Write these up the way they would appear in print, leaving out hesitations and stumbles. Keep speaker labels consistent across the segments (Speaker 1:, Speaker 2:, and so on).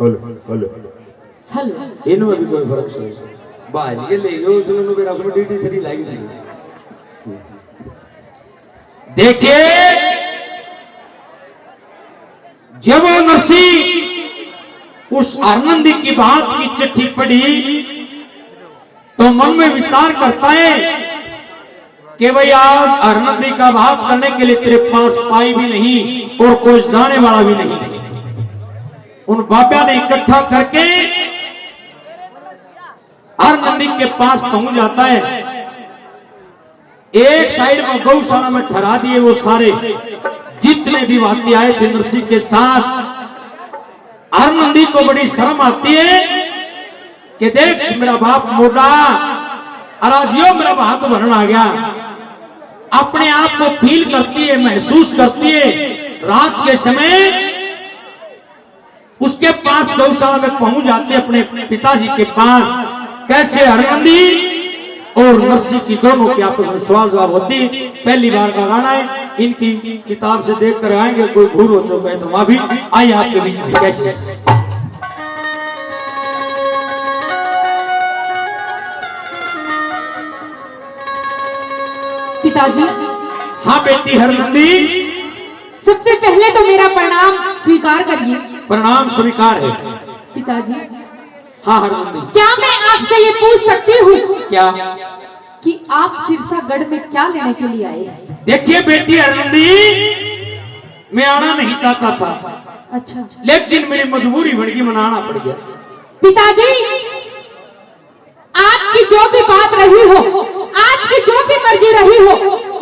Speaker 1: Hello इनमें भी कोई फर्क नहीं बाज के ले गए उसने मेरा उसमें ड्यूटी थरी लाई थी। देखिए जब वो नरसिंह उस आनंदी की बात की चिट्ठी पढ़ी तो मन में विचार करता है कि भाई आज आनंदी का बात करने के लिए तेरे पास पाई भी नहीं और कोई जाने वाला भी नहीं। उन बाबा ने इकट्ठा करके आनंदी के पास पहुंच जाता है। एक साइड में गौशाला में ठहरा दिए वो सारे जितने भी वादी आए थे नरसिंह के साथ। आनंदी को बड़ी शर्म आती है कि देख मेरा बाप मोटा अराजियो मेरा हाथ भरन आ गया। अपने आप को फील करती है महसूस करती है। रात के समय उसके पास गौशाला में पहुंच जाते अपने पिताजी के पास। कैसे आनंदी और नरसिंह की दोनों की आपस में सवाल जवाब होती। पहली बार का गाना है इनकी किताब से देख कर आएंगे कोई भूल हो चुका है तो माफी। आइए आपके बीच में कैसे
Speaker 2: पिताजी।
Speaker 1: हाँ बेटी हरनंदी
Speaker 2: सबसे पहले तो मेरा प्रणाम स्वीकार करिए।
Speaker 1: प्रणाम स्वीकार है
Speaker 2: पिताजी।
Speaker 1: हाँ हरनंदी
Speaker 2: क्या मैं आपसे ये पूछ सकती हूँ
Speaker 1: क्या
Speaker 2: कि आप सिरसागढ़ में क्या लेने के लिए आए हैं?
Speaker 1: देखिए बेटी हरनंदी मैं आना नहीं चाहता था
Speaker 2: अच्छा
Speaker 1: लेकिन मेरी मजबूरी बन गई मनाना पड़ गया।
Speaker 2: पिताजी आपकी जो भी बात रही हो आपकी जो भी मर्जी रही हो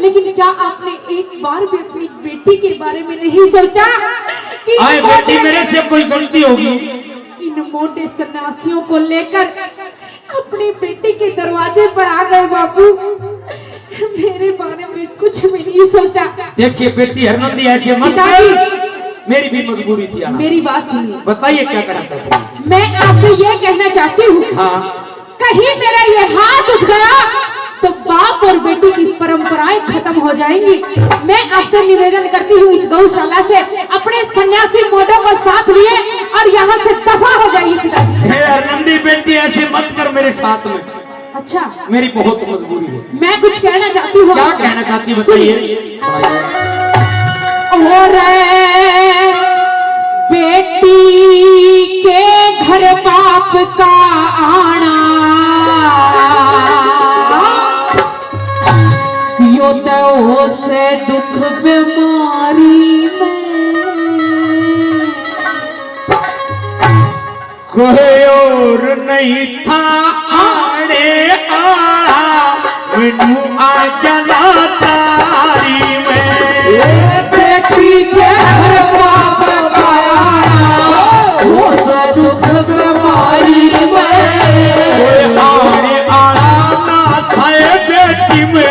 Speaker 2: लेकिन क्या आपने एक बार भी अपनी बेटी के बारे में नहीं सोचा कि
Speaker 1: आए बेटी मेरे से कोई गलती होगी।
Speaker 2: इन मोटे सन्यासियों को लेकर अपनी बेटी के दरवाजे पर आ गए बाबू। मेरे बारे में कुछ भी नहीं सोचा।
Speaker 1: देखिए बेटी हरनंदी ऐसे मत मेरी भी मजबूरी थी आना।
Speaker 2: मेरी बात सुनिए।
Speaker 1: बताइए क्या करना चाहते हैं।
Speaker 2: मैं आपको ये कहना चाहती हूँ
Speaker 1: हाँ
Speaker 2: कहीं मेरा ये हाथ उठ गया तो बाप और बेटी की परंपराएं खत्म हो जाएंगी। मैं आपसे निवेदन करती हूँ इस गौशाला से अपने सन्यासी मोडों को साथ लिए और यहाँ से दफा हो जाइए पिताजी।
Speaker 1: हे हरनंदी बेटी ऐसे मत कर मेरे साथ में।
Speaker 2: अच्छा
Speaker 1: मेरी बहुत मजबूरी है।
Speaker 2: मैं कुछ कहना चाहती हूँ।
Speaker 1: क्या कहना चाहती बताइए।
Speaker 2: और बेटी के घर बाप का आना यो तो से दुख बीमारी में
Speaker 1: कोई और नहीं था आड़े आड़ा मैनू आ जला चारी में।
Speaker 2: बेटी के घर बाप का आना यो से दुख बीमारी में
Speaker 1: आड़े आड़ा ना थाए बेटी में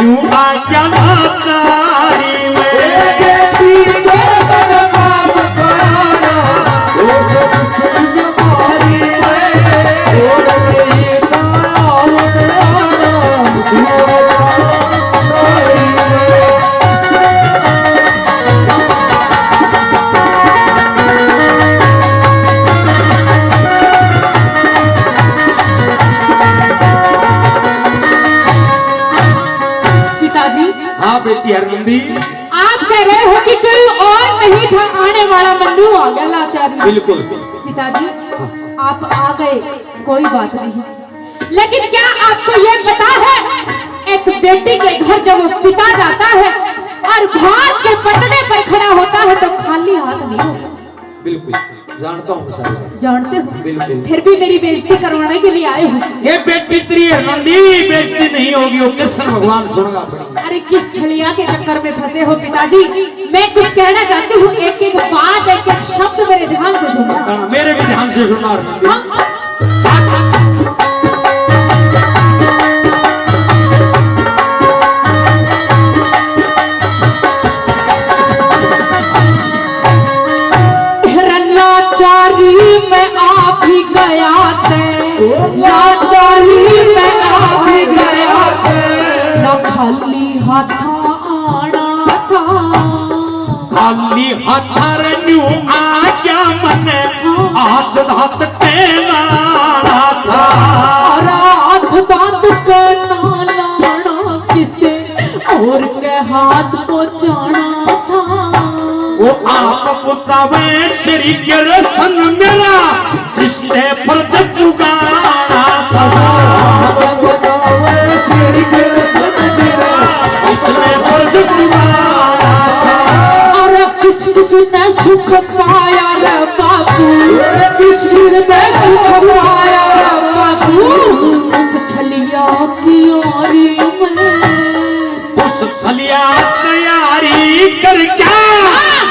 Speaker 1: यूं आ जला चारी में।
Speaker 2: बेटी के घर बाप का आना यो से दुख बीमारी
Speaker 1: बेटी हरनंदी
Speaker 2: आप कह रहे हो कि कोई और नहीं था आने वाला मन्नू आ गया लाचारी।
Speaker 1: बिल्कुल
Speaker 2: पिताजी आप आ गए कोई बात नहीं लेकिन क्या आपको ये पता है एक बेटी के घर जब वो पिता जाता है और भात के पटने पर खड़ा होता है तो खाली हाथ नहीं होता।
Speaker 1: बिल्कुल जानता हूँ
Speaker 2: जानते हो।
Speaker 1: बिल्कुल
Speaker 2: फिर भी मेरी बेइज्जती करवाने के लिए आए हो।
Speaker 1: ये बेटी तेरी हरनंदी बेइज्जती नहीं होगी वो कृष्ण भगवान सुनगा पड़ेगा।
Speaker 2: अरे किस छलिया के चक्कर में फंसे हो पिताजी। मैं कुछ कहना चाहती हूँ एक एक बात एक एक शब्द मेरे ध्यान से सुनना।
Speaker 1: मेरे भी ध्यान से सुनना।
Speaker 2: लाचारी में आ भी गया थे लाचारी में आ भी गया थे न खाली हाथ आना था खाली हाथ न्यू आ क्या मन आ
Speaker 1: बचावे श्री के रसन मेरा जिसने पर जब उगाड़ा था इसने पर जब उगाड़ा था।
Speaker 2: और किस किस ने सुख पाया रे बाबू, किस किस ने सुख पाया रे बाबू, उस छलिया की यारी में,
Speaker 1: उस छलिया तैयारी कर क्या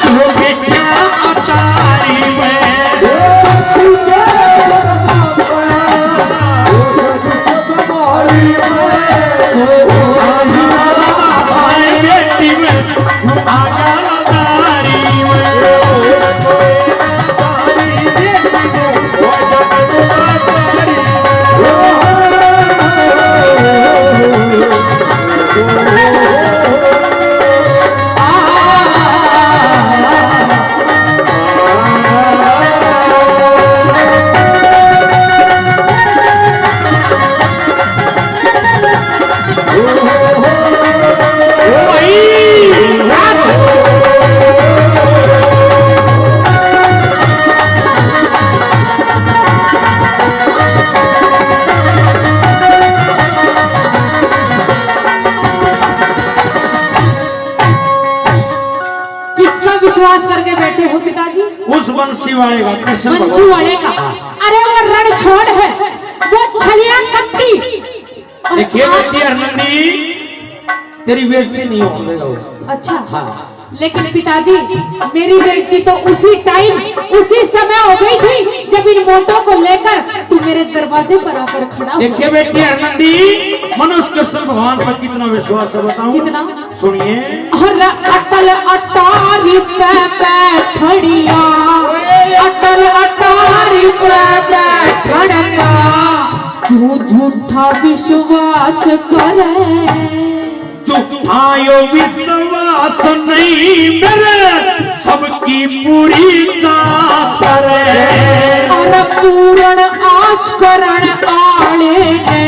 Speaker 1: तो बेटा अतारी में बेटी में आजा अतारी में।
Speaker 2: विश्वास करके बैठे हो पिताजी?
Speaker 1: उस बंसी वाले का कृष्ण
Speaker 2: बंसी वाले का। अरे वो रण छोड़ है, वो छलिया कपटी।
Speaker 1: देखिए बेटी हरनंदी तेरी बेइज्जती नहीं होने देगा वो।
Speaker 2: अच्छा
Speaker 1: हाँ।
Speaker 2: लेकिन पिताजी मेरी बेइज्जती तो उसी टाइम उसी समय हो गई थी जब इन मोटों को लेकर तू मेरे दरवाजे पर आकर खड़ा हुआ।
Speaker 1: देखिए बेटी हरनंदी मनुष्य कृष्ण भगवान पर कितना विश्वास है बताऊं?
Speaker 2: कितना?
Speaker 1: सुनिए।
Speaker 2: हर अटल अटारी पे बैठड़िया, अटल अटारी पे बैठड़िया, तू झूठा विश्वास करे।
Speaker 1: आयो विश्वास नहीं मेरे सबकी पूरी चाह करे।
Speaker 2: और पूर्ण आस करण आले ने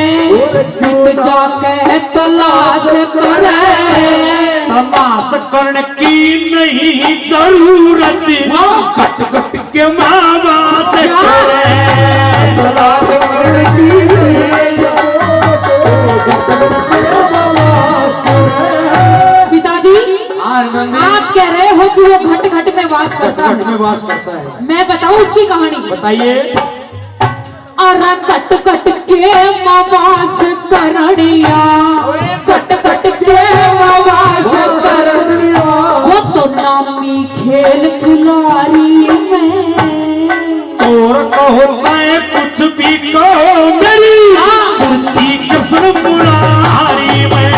Speaker 2: जित जाके तलाश करे।
Speaker 1: तलाश करने की नहीं जरूरत कट कट के मावा से करे। तलाश करने की
Speaker 2: आप कह रहे हो कि वो घट घट में वास करता है।
Speaker 1: घट में वास करता है।
Speaker 2: मैं बताऊं उसकी कहानी?
Speaker 1: बताइए।
Speaker 2: और कट कट के मवास करड़िया, कट कट के मवास करड़िया, वो तो नामी खेल खिलाड़ी में।
Speaker 1: चोर कहो चाहे कुछ भी कहो मेरी सुरती कृष्ण मुरारी में।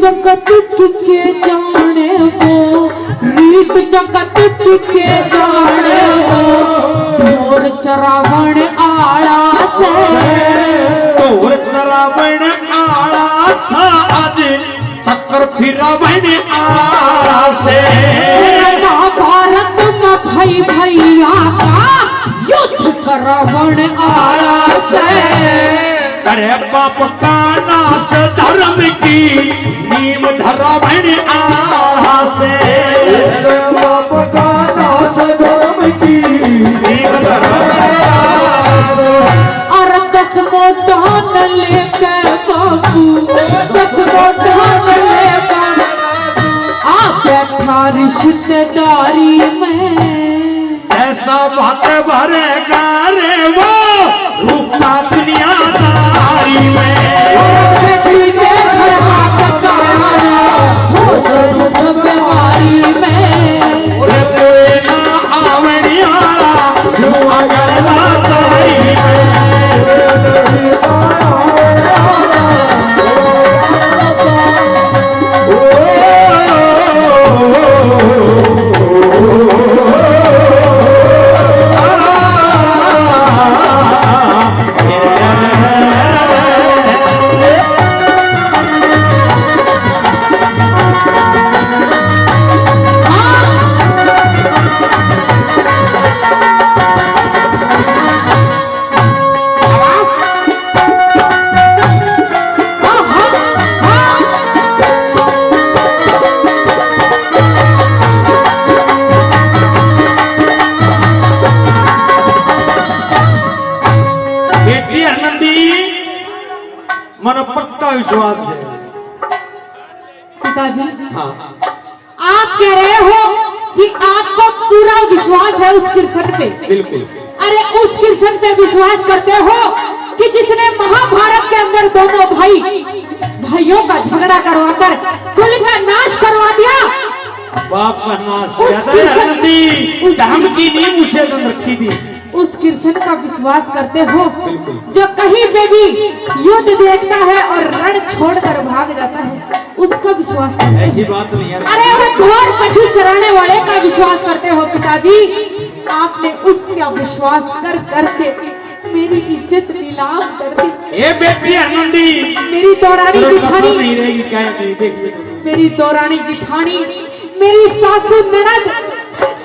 Speaker 2: जगत के जाने वो, रीत जगत के जाने वो, मोर चरावण आड़ा से भाई भैया का युद्ध करवण आया से।
Speaker 1: करे बाप का नाश धर्म की नीम धरावण आया से।
Speaker 3: बाप का नाश धर्म की नीम धरावण आया से।
Speaker 2: और 10 मोटान लेके बाबू 10 मोटान लेकर आप बैठा रिश्तेदारी में।
Speaker 1: ऐसा बात भरेगा रे वो रूपा दुनियादारी में।
Speaker 2: बेटी के घर हाथ कराना हो सरुख बीमारी में।
Speaker 1: और कोई ना आवड़ियाला जुआ करना चाहिए। मन पक्का विश्वास है।
Speaker 2: पिताजी
Speaker 1: हाँ
Speaker 2: आप कह रहे हो कि आपको पूरा विश्वास है उस कृष्ण पे।
Speaker 1: बिल्कुल।
Speaker 2: अरे उस कृष्ण पे विश्वास करते हो कि जिसने महाभारत के अंदर दोनों भाइयों का झगड़ा करवाकर कुल का नाश करवा दिया।
Speaker 1: बाप का नाश
Speaker 2: उस
Speaker 1: किया था
Speaker 2: कृष्ण-
Speaker 1: नंदी,
Speaker 2: उस
Speaker 1: धर्म की नींव उसे दम रखी थी।
Speaker 2: उस कृष्ण का विश्वास करते हो
Speaker 1: बिल्कुल।
Speaker 2: जो कहीं पे भी युद्ध देखता है और रण छोड़कर भाग जाता है, उसका विश्वास करते हो।
Speaker 1: ऐसी बात नहीं है।
Speaker 2: अरे वो ढोर पशु चराने वाले का विश्वास करते हो पिताजी। आपने उसका विश्वास कर करके मेरी इज्जत नीलाम कर दी।
Speaker 1: ए बेटी आनंदी,
Speaker 2: मेरी दौरानी
Speaker 1: तेरे कसम
Speaker 2: जिठानी
Speaker 1: नहीं रहेगी क्या है? देख देख
Speaker 2: मेरी दौरानी जिठानी मेरी सासू ननद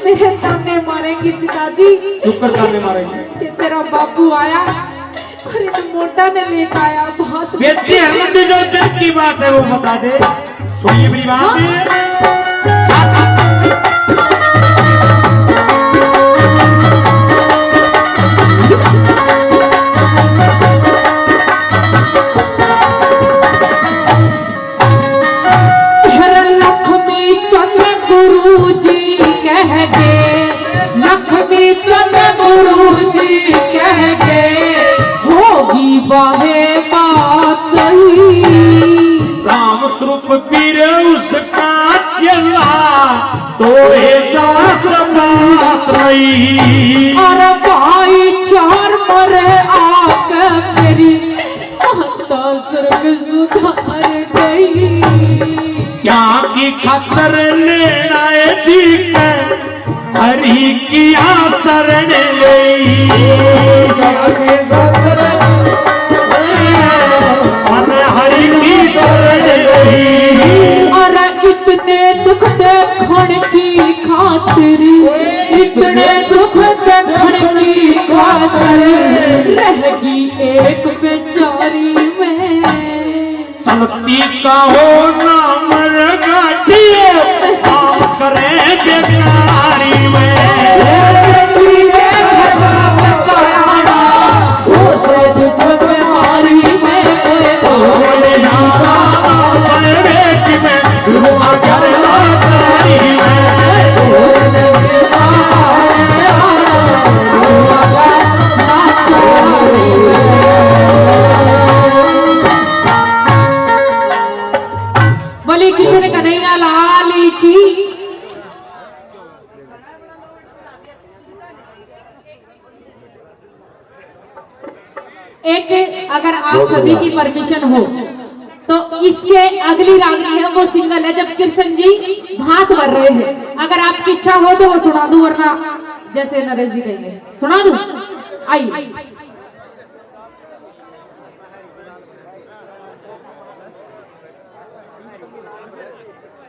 Speaker 2: मेरे सामने मारेंगी पिताजी।
Speaker 1: चुप कर सामने मारेंगे।
Speaker 2: कि तेरा बाबू आया और इन मोटा ने लेकर आया बहुत।
Speaker 1: बेटी आनंदी, जो दिन की बात है वो बता दे। सुनिए मेरी बात।
Speaker 2: लक्ष्मी चंद्र गुरु जी कह गे, लक्ष्मी चंद्र गुरु जी कह गे, होगी वाहे बात सही।
Speaker 1: राम स्वरूप पीर उसका चला तो रही।
Speaker 2: और भाई चार मरे आके मेरी माता स्वर्ग सुधार गई।
Speaker 1: क्या की खतर लेना दीक हरि किया शरण गई। मन हरि की शरण गई।
Speaker 2: और इतने दुख देखण की खातिर, इतने दुख देखण की खातिर रहेगी एक बेचारी में।
Speaker 1: चलती का हो नाम गाठिए आप करें बेचारी में।
Speaker 2: बोली किशोर कन्हैया लाल की। एक अगर आप सभी की परमिशन हो तो इसके अगली रागनी है वो सिंगल है जब कृष्ण जी भात भर रहे हैं। अगर आपकी इच्छा हो तो वो सुना दूं, वरना जैसे नरेश जी कहेंगे सुना दूं। आइए।